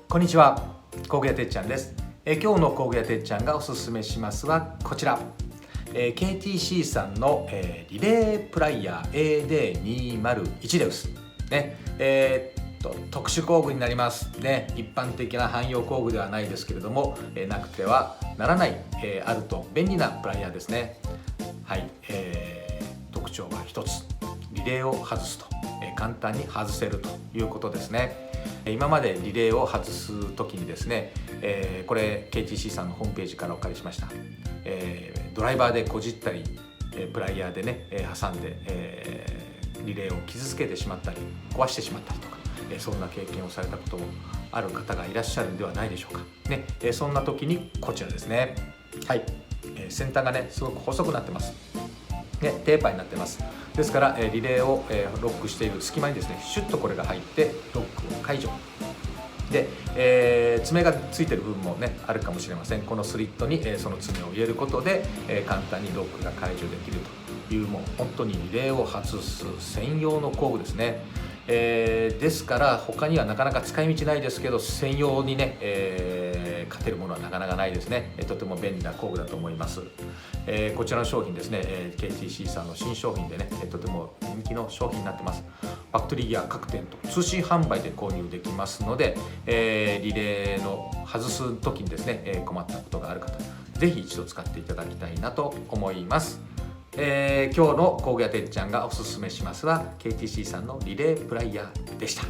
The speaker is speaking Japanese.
こんにちは、工具屋てっちゃんです。今日の工具屋てっちゃんがおすすめしますはこちら、KTC さんの、リレープライヤー AD201 です。ね、特殊工具になりますね。一般的な汎用工具ではないですけれども、なくてはならない、あると便利なプライヤーですね。はい、特徴は一つ、リレーを外すと、簡単に外せるということですね。今までリレーを外す時にですね、これ KTC さんのホームページからお借りしました。ドライバーでこじったり、プライヤーでね挟んで、リレーを傷つけてしまったり壊してしまったりとか、そんな経験をされたこともある方がいらっしゃるんではないでしょうかね。そんな時にこちらですね。はい、先端がねすごく細くなってますね、テーパーになってます。ですから、リレーを、ロックしている隙間にですねシュッとこれが入ってロックを解除で、爪がついてる部分もねあるかもしれません。このスリットに、その爪を入れることで、簡単にロックが解除できるという、もう本当にリレーを外す専用の工具ですね。ですから他にはなかなか使い道ないですけど、専用にね、勝てるものはなかなかないですね。とても便利な工具だと思います。こちらの商品ですね、KTC さんの新商品でね、とても人気の商品になってます。ファクトリーギア各店と通信販売で購入できますので、リレーの外す時にですね、困ったことがある方、ぜひ一度使っていただきたいなと思います。今日の工具屋てっちゃんがおすすめしますは KTC さんのリレープライヤーでした。